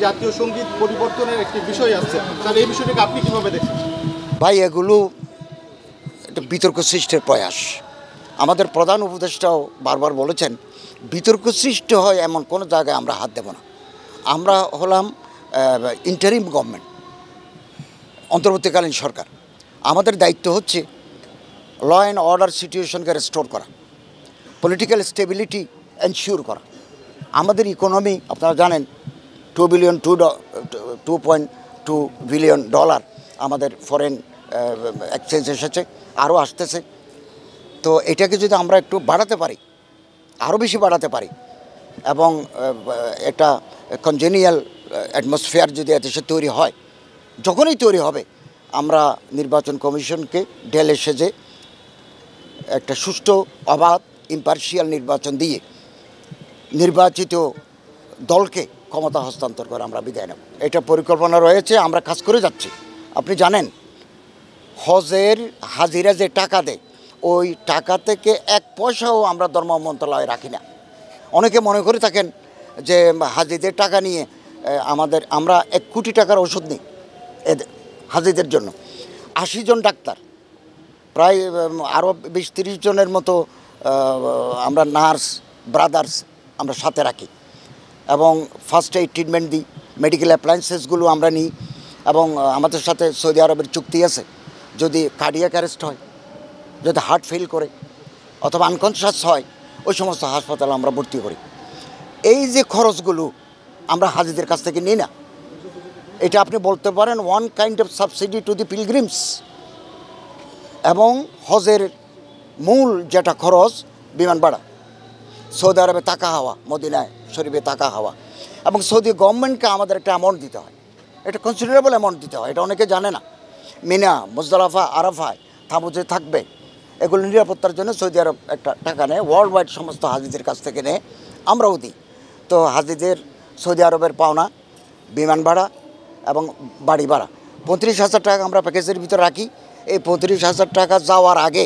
জাতীয় সঙ্গীত পরিবর্তনের একটি বিষয় আসছে, তাহলে এই বিষয়টাকে আপনি কিভাবে দেখছেন? ভাই, এগুলো একটা বিতর্ক সৃষ্টির প্রয়াস। আমাদের প্রধান উপদেষ্টাও বারবার বলেছেন, বিতর্ক সৃষ্টি হয় এমন কোনো জায়গায় আমরা হাত দেব না। আমরা হলাম ইন্টারিম গভর্নমেন্ট, অন্তর্বর্তীকালীন সরকার। আমাদের দায়িত্ব হচ্ছে ল অ্যান্ড অর্ডার সিচুয়েশনকে রেস্টোর করা, পলিটিক্যাল স্টেবিলিটি এনশিওর করা। আমাদের ইকোনমি আপনারা জানেন, 2.2 বিলিয়ন ডলার আমাদের ফরেন এক্সচেঞ্জ এসেছে, আরও আসতেছে। তো এটাকে যদি আমরা একটু বাড়াতে পারি, আরও বেশি বাড়াতে পারি, এবং একটা কনজেনিয়াল অ্যাটমসফিয়ার যদি দেশে তৈরি হয়, যখনই তৈরি হবে, আমরা নির্বাচন কমিশনকে ঢেলে সেজে একটা সুষ্ঠু, অবাধ, ইম্পার্শিয়াল নির্বাচন দিয়ে নির্বাচিত দলকে ক্ষমতা হস্তান্তর করে আমরা বিদায় নেব। এটা পরিকল্পনা রয়েছে, আমরা কাজ করে যাচ্ছি। আপনি জানেন, হজের হাজিরা যে টাকা দেয়, ওই টাকা থেকে 1 পয়সাও আমরা ধর্ম মন্ত্রণালয়ে রাখি না। অনেকে মনে করে থাকেন যে হাজিদের টাকা নিয়ে আমরা 1 কোটি টাকার ওষুধ নিই হাজিদের জন্য। 80 জন ডাক্তার, প্রায় আরও 20-30 জনের মতো আমরা নার্স ব্রাদার্স আমরা সাথে রাখি, এবং ফার্স্ট এইড ট্রিটমেন্ট দিই। মেডিকেল অ্যাপ্লায়েন্সেসগুলো আমরা নিই, এবং আমাদের সাথে সৌদি আরবের চুক্তি আছে, যদি কার্ডিয়াক অ্যারেস্ট হয়, যদি হার্ট ফেল করে অথবা আনকনশাস হয়, ওই সমস্ত হাসপাতালে আমরা ভর্তি করি। এই যে খরচগুলো আমরা হাজিদের কাছ থেকে নিই না, এটা আপনি বলতে পারেন one kind of subsidy to the pilgrims. এবং হজের মূল যেটা খরচ, বিমান ভাড়া, সৌদি আরবে থাকা হওয়া, মদিনায় শরীফে থাকা হওয়া, এবং সৌদি গভর্নমেন্টকে আমাদের একটা অ্যামাউন্ট দিতে হয়, এটা কনসিডারেবল অ্যামাউন্ট দিতে হয়। এটা অনেকে জানে না। মিনা, মুজদালিফা, আরাফায় তাঁবুতে থাকবে, এগুলো নিরাপত্তার জন্য সৌদি আরব একটা টাকা নেয়, ওয়ার্ল্ড ওয়াইড সমস্ত হাজিদের কাছ থেকে নেয়, আমরাও দিই। তো হাজিদের সৌদি আরবের পাওনা বিমান ভাড়া এবং বাড়ি ভাড়া 35,000 টাকা আমরা প্যাকেজের ভিতরে রাখি। এই 35,000 টাকা যাওয়ার আগে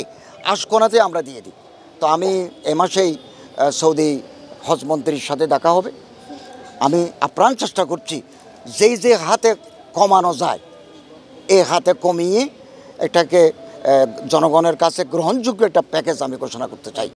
আশকোনাতে আমরা দিয়ে দিই। তো আমি এ মাসেই সৌদি হজ মন্ত্রীর সাথে দেখা হবে। আমি আপ্রাণ চেষ্টা করছি যে হাতে কমানো যায়, এই হাতে কমিয়ে এটাকে জনগণের কাছে গ্রহণযোগ্য একটা প্যাকেজ আমি ঘোষণা করতে চাই।